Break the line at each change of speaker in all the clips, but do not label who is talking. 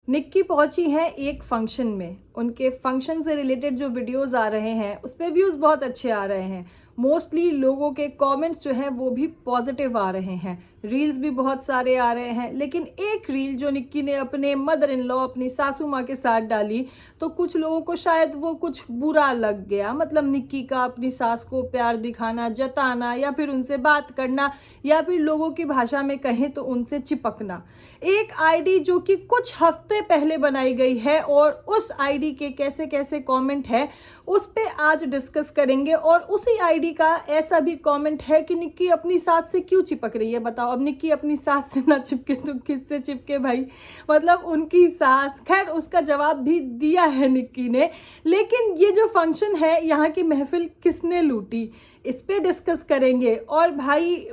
निक्की पहुंची हैं एक फंक्शन में। उनके फंक्शन से रिलेटेड जो वीडियोस आ रहे हैं उस पर व्यूज़ बहुत अच्छे आ रहे हैं। मोस्टली लोगों के कमेंट्स जो हैं वो भी पॉजिटिव आ रहे हैं, रील्स भी बहुत सारे आ रहे हैं। लेकिन एक रील जो निक्की ने अपने मदर इन लॉ अपनी सासू माँ के साथ डाली तो कुछ लोगों को शायद वो कुछ बुरा लग गया। मतलब निक्की का अपनी सास को प्यार दिखाना, जताना, या फिर उनसे बात करना, या फिर लोगों की भाषा में कहें तो उनसे चिपकना। एक आईडी जो कि कुछ हफ्ते पहले बनाई गई है और उस आईडी के कैसे कैसे कमेंट है उस पे आज डिस्कस करेंगे। और उसी आईडी का ऐसा भी कमेंट है कि निक्की अपनी सास से क्यों चिपक रही है। बताओ, अब निक्की अपनी सास से ना चिपके तो किससे चिपके भाई। मतलब उनकी सास, खैर उसका जवाब भी दिया है निक्की ने। लेकिन ये जो फंक्शन है, यहाँ की महफिल किसने लूटी, इस पे डिस्कस करेंगे। और भाई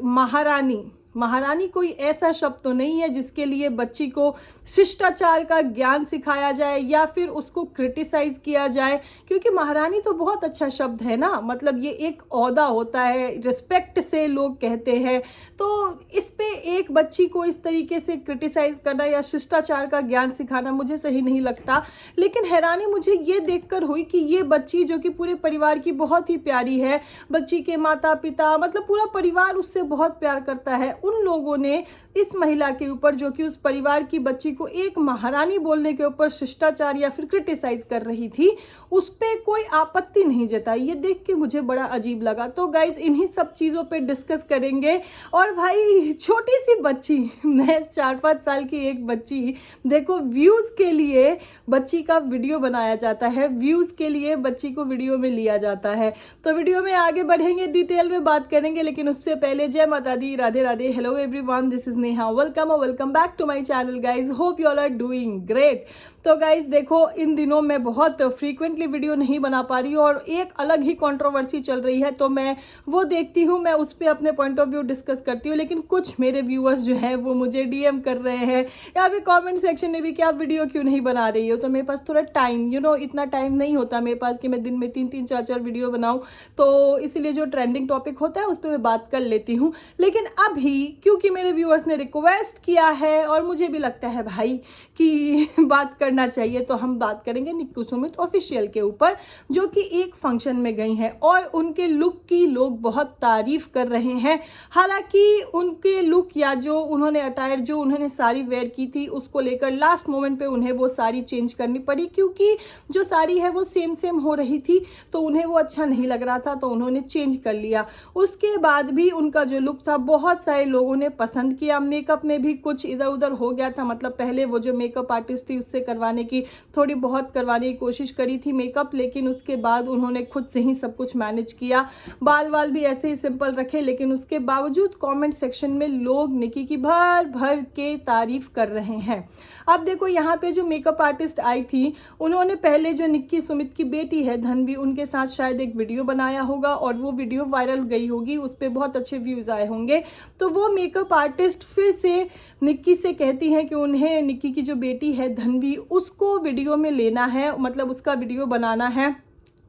महारानी कोई ऐसा शब्द तो नहीं है जिसके लिए बच्ची को शिष्टाचार का ज्ञान सिखाया जाए या फिर उसको क्रिटिसाइज किया जाए, क्योंकि महारानी तो बहुत अच्छा शब्द है ना। मतलब ये एक ओहदा होता है, रिस्पेक्ट से लोग कहते हैं। तो इस पे एक बच्ची को इस तरीके से क्रिटिसाइज करना या शिष्टाचार का ज्ञान सिखाना मुझे सही नहीं लगता। लेकिन हैरानी मुझे ये देखकर हुई कि ये बच्ची जो कि पूरे परिवार की बहुत ही प्यारी है, बच्ची के माता पिता, मतलब पूरा परिवार उससे बहुत प्यार करता है, उन लोगों ने इस महिला के ऊपर, जो कि उस परिवार की बच्ची को एक महारानी बोलने के ऊपर शिष्टाचार या फिर क्रिटिसाइज कर रही थी, उस पर कोई आपत्ति नहीं जताई। ये देख के मुझे बड़ा अजीब लगा। तो गाइज इन्हीं सब चीज़ों पे डिस्कस करेंगे। और भाई छोटी सी बच्ची, मैं 4-5 साल की एक बच्ची, देखो व्यूज़ के लिए बच्ची का वीडियो बनाया जाता है, व्यूज़ के लिए बच्ची को वीडियो में लिया जाता है। तो वीडियो में आगे बढ़ेंगे, डिटेल में बात करेंगे। लेकिन उससे पहले जय माता दी, Radhe Radhe, hello everyone, this is Neha, welcome back to my channel guys, hope you all are doing great. तो गाइज देखो, इन दिनों मैं बहुत फ्रीक्वेंटली वीडियो नहीं बना पा रही हूँ और एक अलग ही कंट्रोवर्सी चल रही है, तो मैं वो देखती हूँ, मैं उस पर अपने पॉइंट ऑफ व्यू डिस्कस करती हूँ। लेकिन कुछ मेरे व्यूअर्स जो हैं वो मुझे डीएम कर रहे हैं या फिर कमेंट सेक्शन में भी कि आप वीडियो क्यों नहीं बना रही हो। तो मेरे पास थोड़ा टाइम, इतना टाइम नहीं होता मेरे पास कि मैं दिन में 3-3, 4-4 वीडियो बनाऊँ। तो इसलिए जो ट्रेंडिंग टॉपिक होता है उस पर मैं बात कर लेती हूँ। लेकिन अभी क्योंकि मेरे व्यूअर्स ने रिक्वेस्ट किया है और मुझे भी लगता है भाई कि बात करना चाहिए, तो हम बात करेंगे निक्की सुमित ऑफिशियल के ऊपर, जो कि एक फंक्शन में गई हैं और उनके लुक की लोग बहुत तारीफ कर रहे हैं। हालांकि उनके लुक या जो उन्होंने अटायर, जो उन्होंने साड़ी वेयर की थी, उसको लेकर लास्ट मोमेंट पे उन्हें वो साड़ी चेंज करनी पड़ी, क्योंकि जो साड़ी है वो सेम हो रही थी, तो उन्हें वो अच्छा नहीं लग रहा था, तो उन्होंने चेंज कर लिया। उसके बाद भी उनका जो लुक था बहुत सारे लोगों ने पसंद किया। मेकअप में भी कुछ इधर उधर हो गया था, मतलब पहले वो जो मेकअप आर्टिस्ट थी उससे करवाने की थोड़ी बहुत करवाने की कोशिश करी थी मेकअप, लेकिन उसके बाद उन्होंने खुद से ही सब कुछ मैनेज किया। बाल भी ऐसे ही सिंपल रखे, लेकिन उसके बावजूद कमेंट सेक्शन में लोग निक्की की भर भर के तारीफ कर रहे हैं। अब देखो, यहाँ पे जो मेकअप आर्टिस्ट आई थी, उन्होंने पहले जो निक्की सुमित की बेटी है धनवी, उनके साथ शायद एक वीडियो बनाया होगा और वो वीडियो वायरल गई होगी, उस पर बहुत अच्छे व्यूज आए होंगे। तो वो मेकअप आर्टिस्ट फिर से निक्की से कहती हैं कि उन्हें निक्की की जो बेटी है धनवी, उसको वीडियो में लेना है, मतलब उसका वीडियो बनाना है,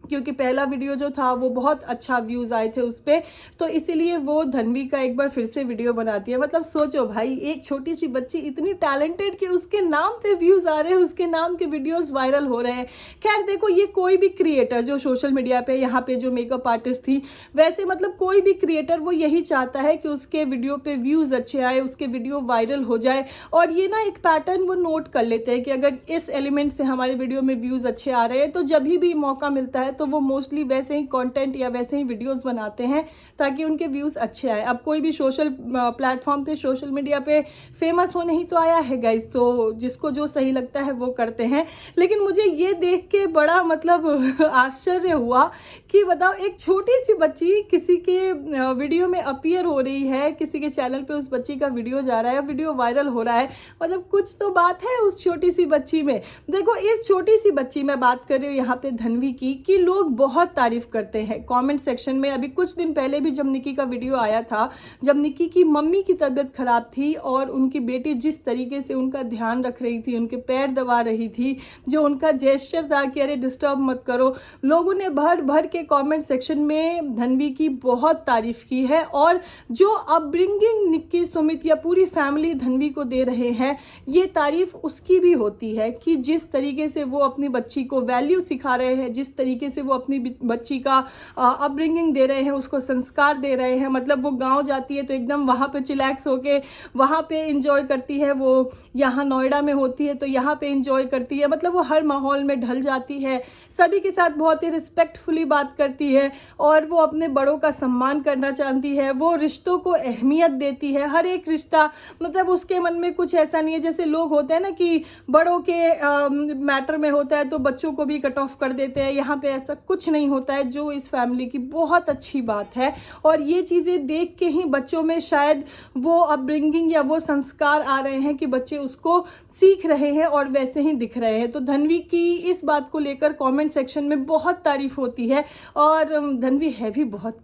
क्योंकि पहला वीडियो जो था वो बहुत अच्छा व्यूज़ आए थे उस पर, तो इसीलिए वो धनवी का एक बार फिर से वीडियो बनाती है। मतलब सोचो भाई, एक छोटी सी बच्ची इतनी टैलेंटेड कि उसके नाम पे व्यूज़ आ रहे हैं, उसके नाम के वीडियोस वायरल हो रहे हैं। खैर देखो, ये कोई भी क्रिएटर जो सोशल मीडिया पे, यहाँ पे जो मेकअप आर्टिस्ट थी, वैसे मतलब कोई भी क्रिएटर वो यही चाहता है कि उसके वीडियो पे व्यूज़ अच्छे आए, उसके वीडियो वायरल हो जाए। और ये ना एक पैटर्न वो नोट कर लेते हैं कि अगर इस एलिमेंट से हमारे वीडियो में व्यूज़ अच्छे आ रहे हैं, तो जब भी मौका मिलता है तो वो मोस्टली वैसे ही कंटेंट या वैसे ही वीडियोस बनाते हैं ताकि उनके व्यूज़ अच्छे आए। अब कोई भी सोशल प्लेटफॉर्म पे, सोशल मीडिया पे फेमस होने ही तो आया है गाइस, तो जिसको जो सही लगता है वो करते हैं। लेकिन मुझे ये देख के बड़ा मतलब आश्चर्य हुआ कि बताओ, एक छोटी सी बच्ची किसी के वीडियो में अपीयर हो रही है, किसी के चैनल पे उस बच्ची का वीडियो जा रहा है, वीडियो वायरल हो रहा है। मतलब कुछ तो बात है उस छोटी सी बच्ची में। देखो, इस छोटी सी बच्ची में बात कर रही हूँ यहाँ पे धनवी की, कि लोग बहुत तारीफ करते हैं कमेंट सेक्शन में। अभी कुछ दिन पहले भी जब निक्की का वीडियो आया था, जब निक्की की मम्मी की तबीयत खराब थी और उनकी बेटी जिस तरीके से उनका ध्यान रख रही थी, उनके पैर दबा रही थी, जो उनका जेस्चर था कि अरे डिस्टर्ब मत करो, लोगों ने भर भर के कमेंट सेक्शन में धन्वी की बहुत तारीफ की है। और जो अपब्रिंगिंग निक्की, सुमित या पूरी फैमिली धन्वी को दे रहे हैं, ये तारीफ उसकी भी होती है कि जिस तरीके से वो अपनी बच्ची को वैल्यू सिखा रहे हैं, जिस तरीके से वो अपनी बच्ची का अपब्रिंगिंग दे रहे हैं, उसको संस्कार दे रहे हैं। मतलब वो गांव जाती है तो एकदम वहाँ पे चिलैक्स होके वहाँ पे इंजॉय करती है, वो यहाँ नोएडा में होती है तो यहाँ पे इंजॉय करती है। मतलब वो हर माहौल में ढल जाती है, सभी के साथ बहुत ही रिस्पेक्टफुली बात करती है और वो अपने बड़ों का सम्मान करना चाहती है। वो रिश्तों को अहमियत देती है, हर एक रिश्ता, मतलब उसके मन में कुछ ऐसा नहीं है जैसे लोग होते हैं ना कि बड़ों के मैटर में होता है तो बच्चों को भी कट ऑफ कर देते हैं। यहाँ पे ऐसा कुछ नहीं होता है, जो इस फैमिली की बहुत अच्छी बात है। और ये चीज़ें देख के ही बच्चों में शायद वो अपब्रिंगिंग या वो संस्कार आ रहे हैं कि बच्चे उसको सीख रहे हैं और वैसे ही दिख रहे हैं। तो धन्वी की इस बात को लेकर कमेंट सेक्शन में बहुत तारीफ होती है और धन्वी है भी बहुत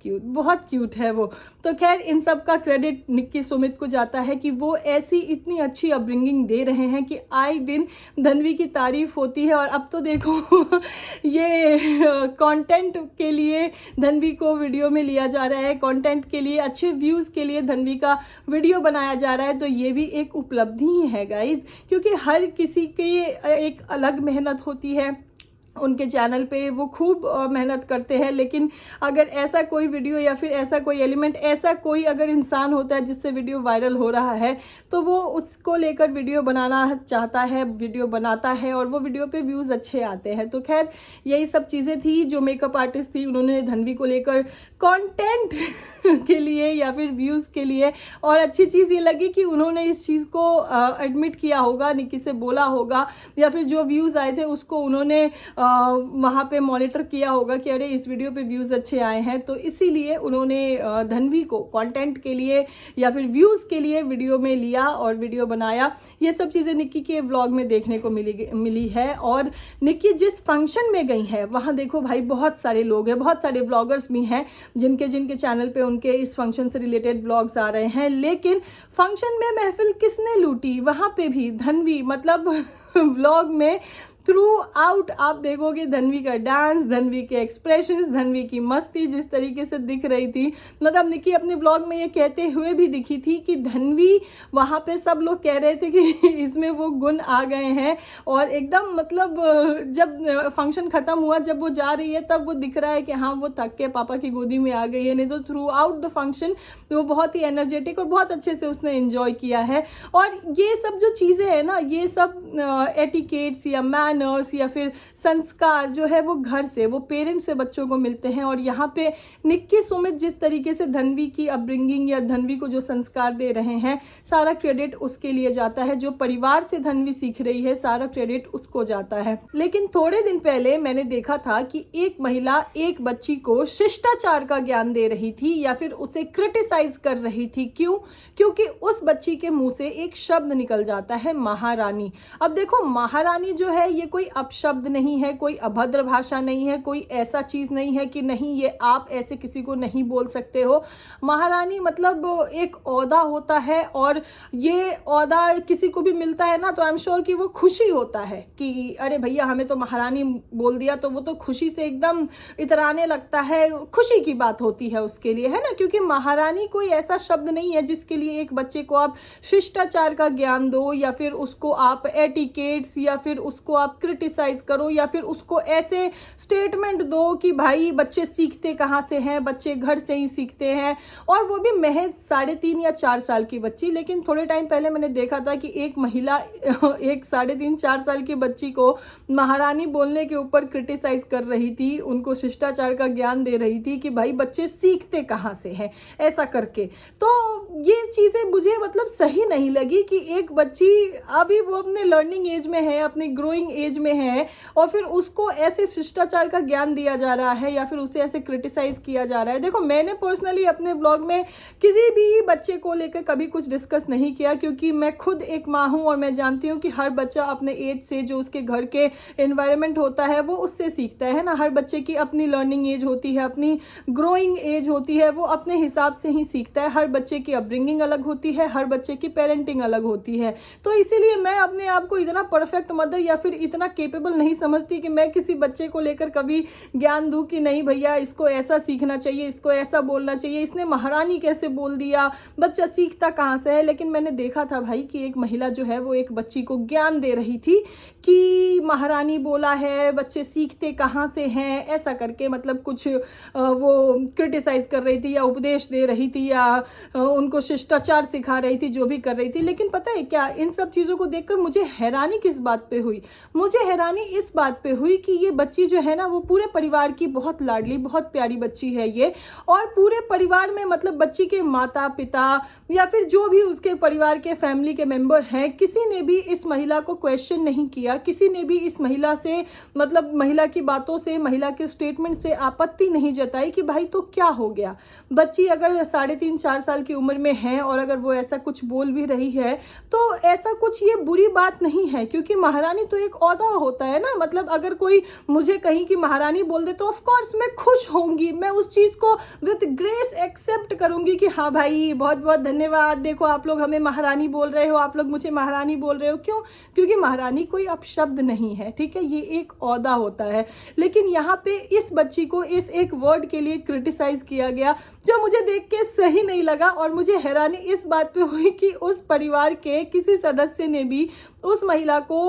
क्यूट है वो। तो खैर इन सब का क्रेडिट निक्की सुमित को जाता है कि वो ऐसी इतनी अच्छी अपब्रिंगिंग दे रहे हैं कि आए दिन धन्वी की तारीफ होती है। और अब तो देखो ये कंटेंट के लिए धन्वी को वीडियो में लिया जा रहा है, कंटेंट के लिए, अच्छे व्यूज़ के लिए धन्वी का वीडियो बनाया जा रहा है। तो ये भी एक उपलब्धि ही है गाइज, क्योंकि हर किसी की एक अलग मेहनत होती है। उनके चैनल पे वो खूब मेहनत करते हैं, लेकिन अगर ऐसा कोई वीडियो या फिर ऐसा कोई एलिमेंट, ऐसा कोई अगर इंसान होता है जिससे वीडियो वायरल हो रहा है तो वो उसको लेकर वीडियो बनाना चाहता है, वीडियो बनाता है और वो वीडियो पे व्यूज़ अच्छे आते हैं। तो खैर यही सब चीज़ें थी जो मेकअप आर्टिस्ट थी, उन्होंने धन्वी को लेकर कंटेंट के लिए या फिर व्यूज़ के लिए। और अच्छी चीज़ ये लगी कि उन्होंने इस चीज़ को एडमिट किया होगा, निक्की से बोला होगा या फिर जो व्यूज़ आए थे उसको उन्होंने वहाँ पे मॉनिटर किया होगा कि अरे इस वीडियो पे व्यूज़ अच्छे आए हैं, तो इसीलिए उन्होंने धन्वी को कंटेंट के लिए या फिर व्यूज़ के लिए वीडियो में लिया और वीडियो बनाया। ये सब चीज़ें निक्की के व्लॉग में देखने को मिली है। और निक्की जिस फंक्शन में गई है वहाँ देखो भाई बहुत सारे लोग हैं, बहुत सारे व्लॉगर्स भी हैं जिनके चैनल पे उनके इस फंक्शन से रिलेटेड व्लॉग्स आ रहे हैं। लेकिन फंक्शन में महफिल किसने लूटी, वहाँ पे भी धन्वी, मतलब व्लॉग में थ्रू आउट आप देखोगे धन्वी का डांस, धन्वी के एक्सप्रेशंस, धन्वी की मस्ती जिस तरीके से दिख रही थी। मतलब निक्की अपने ब्लॉग में ये कहते हुए भी दिखी थी कि धन्वी, वहाँ पे सब लोग कह रहे थे कि इसमें वो गुण आ गए हैं। और एकदम मतलब जब फंक्शन ख़त्म हुआ, जब वो जा रही है तब वो दिख रहा है कि हाँ वो थक के पापा की गोदी में आ गई है, नहीं तो थ्रू आउट द फंक्शन तो वो बहुत ही एनर्जेटिक और बहुत अच्छे से उसने एंजॉय किया है। और ये सब जो चीज़ें हैं ना, ये सब एटिकेट्स या मैनर्स या फिर संस्कार जो है वो घर से, वो पेरेंट्स से बच्चों को मिलते हैं। और यहाँ पे निक्की सुमित जिस तरीके से धन्वी की अपब्रिंगिंग या धन्वी को जो संस्कार दे रहे हैं, सारा क्रेडिट उसके लिए जाता है। जो परिवार से धन्वी सीख रही है, सारा क्रेडिट उसको जाता है। लेकिन थोड़े दिन पहले मैंने देखा था कि एक महिला एक बच्ची को शिष्टाचार का ज्ञान दे रही थी या फिर उसे क्रिटिसाइज कर रही थी। क्यों? क्योंकि उस बच्ची के मुंह से एक शब्द निकल जाता है, महारानी। अब देखो, महारानी जो है ये कोई अपशब्द नहीं है, कोई अभद्र भाषा नहीं है, कोई ऐसा चीज नहीं है कि नहीं ये आप ऐसे किसी को नहीं बोल सकते हो। महारानी मतलब एक ओहदा होता है, और ये ओहदा किसी को भी मिलता है ना तो आई एम श्योर कि वो खुशी होता है कि अरे भैया हमें तो महारानी बोल दिया, तो वो तो खुशी से एकदम इतराने लगता है, खुशी की बात होती है उसके लिए, है ना। क्योंकि महारानी कोई ऐसा शब्द नहीं है जिसके लिए एक बच्चे को आप शिष्टाचार का ज्ञान दो या फिर उसको आप एटिकेट्स या फिर उसको आप क्रिटिसाइज करो या फिर उसको ऐसे स्टेटमेंट दो कि भाई बच्चे सीखते कहाँ से हैं, बच्चे घर से ही सीखते हैं। और वो भी महज 3.5 या 4 साल की बच्ची। लेकिन थोड़े टाइम पहले मैंने देखा था कि एक महिला एक 3.5-4 साल की बच्ची को महारानी बोलने के ऊपर क्रिटिसाइज कर रही थी, उनको शिष्टाचार का ज्ञान दे रही थी कि भाई बच्चे सीखते कहाँ से हैं ऐसा करके। तो ये चीज़ें मुझे मतलब सही नहीं लगी कि एक बच्ची अभी वो अपने लर्निंग एज में है, अपनी ग्रोइंग एज में है और फिर उसको ऐसे शिष्टाचार का ज्ञान दिया जा रहा है या फिर उसे ऐसे क्रिटिसाइज किया जा रहा है। देखो, मैंने पर्सनली अपने व्लॉग में किसी भी बच्चे को लेकर कभी कुछ डिस्कस नहीं किया, क्योंकि मैं खुद एक माँ हूँ और मैं जानती हूँ कि हर बच्चा अपने एज से, जो उसके घर के एनवायरनमेंट होता है वो उससे सीखता है ना। हर बच्चे की अपनी लर्निंग एज होती है, अपनी ग्रोइंग एज होती है, वो अपने हिसाब से ही सीखता है। हर बच्चे की अपब्रिंगिंग अलग होती है, हर बच्चे की पेरेंटिंग अलग होती है। तो इसीलिए मैं अपने आप को इतना परफेक्ट मदर या फिर इतना केपेबल नहीं समझती कि मैं किसी बच्चे को लेकर कभी ज्ञान दूं कि नहीं भैया इसको ऐसा सीखना चाहिए, इसको ऐसा बोलना चाहिए, इसने महारानी कैसे बोल दिया, बच्चा सीखता कहाँ से है। लेकिन मैंने देखा था भाई कि एक महिला जो है वो एक बच्ची को ज्ञान दे रही थी कि महारानी बोला है, बच्चे सीखते कहाँ से हैं, ऐसा करके मतलब कुछ वो क्रिटिसाइज कर रही थी या उपदेश दे रही थी या उनको शिष्टाचार सिखा रही थी, जो भी कर रही थी। लेकिन पता है क्या, इन सब चीज़ों को देखकर मुझे हैरानी किस बात पे हुई? मुझे हैरानी इस बात पे हुई कि ये बच्ची जो है ना वो पूरे परिवार की बहुत लाडली, बहुत प्यारी बच्ची है ये, और पूरे परिवार में मतलब बच्ची के माता पिता या फिर जो भी उसके परिवार के फैमिली के मेंबर हैं, किसी ने भी इस महिला को क्वेश्चन नहीं किया, किसी ने भी इस महिला से मतलब महिला की बातों से, महिला के स्टेटमेंट से आपत्ति नहीं जताई कि भाई तो क्या हो गया। बच्ची अगर 3.5-4 साल की उम्र में है और अगर वो ऐसा कुछ बोल भी रही है तो ऐसा कुछ ये बुरी बात नहीं है, क्योंकि महारानी तो एक ओहदा होता है ना। मतलब अगर कोई मुझे कहीं की महारानी बोल दे तो ऑफ कोर्स मैं खुश होंगी, मैं उस चीज़ को विद ग्रेस एक्सेप्ट करूंगी कि हाँ भाई बहुत बहुत धन्यवाद, देखो आप लोग हमें महारानी बोल रहे हो, आप लोग मुझे महारानी बोल रहे हो। क्यों? क्योंकि महारानी कोई अपशब्द नहीं है, ठीक है, ये एक ओहदा होता है। लेकिन यहाँ पे इस बच्ची को इस एक वर्ड के लिए क्रिटिसाइज किया गया, जो मुझे देख के सही नहीं लगा। और मुझे हैरानी इस बात पे हुई कि उस परिवार के किसी सदस्य ने भी उस महिला को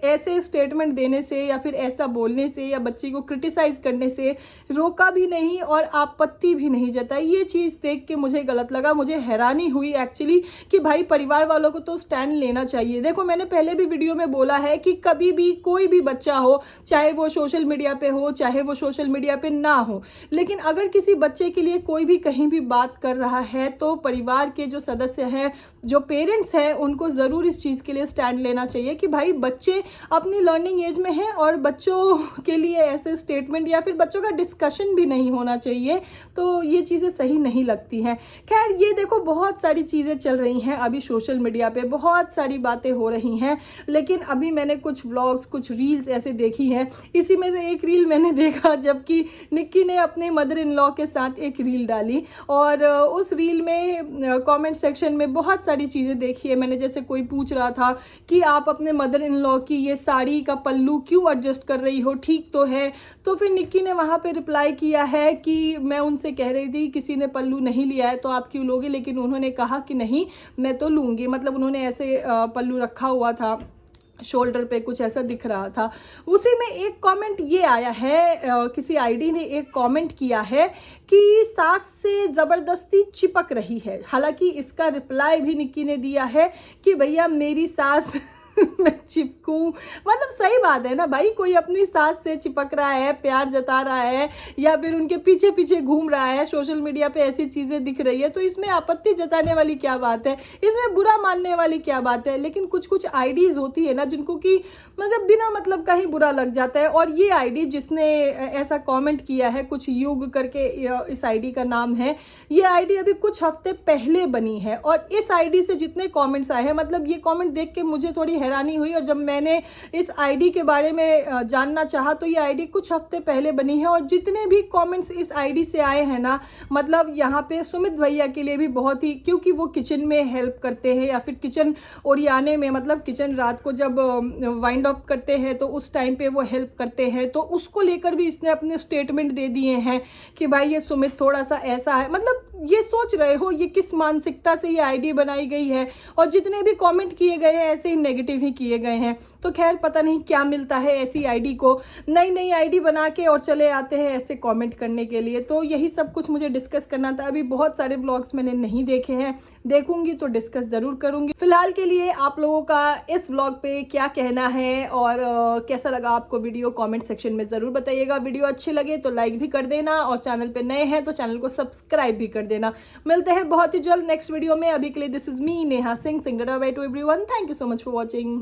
ऐसे स्टेटमेंट देने से या फिर ऐसा बोलने से या बच्ची को क्रिटिसाइज करने से रोका भी नहीं और आपत्ति भी नहीं जताई। ये चीज़ देख के मुझे गलत लगा, मुझे हैरानी हुई एक्चुअली कि भाई परिवार वालों को तो स्टैंड लेना चाहिए। देखो, मैंने पहले भी वीडियो में बोला है कि कभी भी कोई भी बच्चा हो, चाहे वो सोशल मीडिया पे हो चाहे वो सोशल मीडिया पे ना हो, लेकिन अगर किसी बच्चे के लिए कोई भी कहीं भी बात कर रहा है तो परिवार के जो सदस्य हैं, जो पेरेंट्स हैं, उनको ज़रूर इस चीज़ के लिए स्टैंड लेना चाहिए कि भाई बच्चे अपनी लर्निंग एज में हैं और बच्चों के लिए ऐसे स्टेटमेंट या फिर बच्चों का डिस्कशन भी नहीं होना चाहिए। तो ये चीज़ें सही नहीं लगती हैं। खैर, ये देखो बहुत सारी चीज़ें चल रही हैं अभी सोशल मीडिया पे, बहुत सारी बातें हो रही हैं। लेकिन अभी मैंने कुछ व्लॉग्स, कुछ रील्स ऐसे देखी हैं। इसी में से एक रील मैंने देखा जबकि निक्की ने अपने मदर इन लॉ के साथ एक रील डाली और उस रील में कमेंट सेक्शन में बहुत सारी चीज़ें देखी है मैंने। जैसे कोई पूछ रहा था कि आप अपने मदर इन लॉ की ये साड़ी का पल्लू क्यों एडजस्ट कर रही हो, ठीक तो है? तो फिर निक्की ने वहाँ पे रिप्लाई किया है कि मैं उनसे कह रही थी किसी ने पल्लू नहीं लिया है तो आप क्यों लोगे, लेकिन उन्होंने कहा कि नहीं मैं तो लूँगी। मतलब उन्होंने ऐसे पल्लू रखा हुआ था शोल्डर पे, कुछ ऐसा दिख रहा था। उसी में एक कमेंट ये आया है, किसी आईडी ने एक कमेंट किया है कि सास से ज़बरदस्ती चिपक रही है। हालांकि इसका रिप्लाई भी निक्की ने दिया है कि भैया मेरी सास मैं चिपकूं। मतलब सही बात है ना भाई, कोई अपनी सास से चिपक रहा है, प्यार जता रहा है या फिर उनके पीछे पीछे घूम रहा है, सोशल मीडिया पे ऐसी चीज़ें दिख रही है, तो इसमें आपत्ति जताने वाली क्या बात है, इसमें बुरा मानने वाली क्या बात है। लेकिन कुछ कुछ आईडीज़ होती है ना जिनको कि मतलब बिना मतलब का ही बुरा लग जाता है। और ये आईडी जिसने ऐसा कॉमेंट किया है, कुछ युग करके इस आईडी का नाम है, ये आईडी अभी कुछ हफ्ते पहले बनी है और इस आईडी से जितने कॉमेंट्स आए हैं, मतलब ये कॉमेंट देख के मुझे थोड़ी हैरानी हुई। और जब मैंने इस आईडी के बारे में जानना चाहा तो ये आईडी कुछ हफ्ते पहले बनी है और जितने भी कमेंट्स इस आईडी से आए हैं ना, मतलब यहाँ पे सुमित भैया के लिए भी बहुत ही, क्योंकि वो किचन में हेल्प करते हैं या फिर किचन ओरियाने में, मतलब किचन रात को जब वाइंड अप करते हैं तो उस टाइम पे वो हेल्प करते हैं, तो उसको लेकर भी इसने अपने स्टेटमेंट दे दिए हैं कि भाई ये सुमित थोड़ा सा ऐसा है। मतलब ये सोच रहे हो ये किस मानसिकता से ये आईडी बनाई गई है, और जितने भी कमेंट किए गए हैं ऐसे ही नेगेटिव ही किए गए हैं। तो खैर पता नहीं क्या मिलता है ऐसी आईडी को, नई नई आईडी बना के और चले आते हैं ऐसे कमेंट करने के लिए। तो यही सब कुछ मुझे डिस्कस करना था। अभी बहुत सारे व्लॉग्स मैंने नहीं देखे हैं, देखूंगी तो डिस्कस जरूर करूंगी। फिलहाल के लिए आप लोगों का इस व्लॉग पे क्या कहना है और कैसा लगा आपको वीडियो, कमेंट सेक्शन में ज़रूर बताइएगा। वीडियो अच्छे लगे तो लाइक भी कर देना और चैनल पे नए हैं तो चैनल को सब्सक्राइब भी कर देना। मिलते हैं बहुत ही जल्द नेक्स्ट वीडियो में। अभी के लिए this is me Neha Singh, Singh by two everyone. Thank you so much for watching.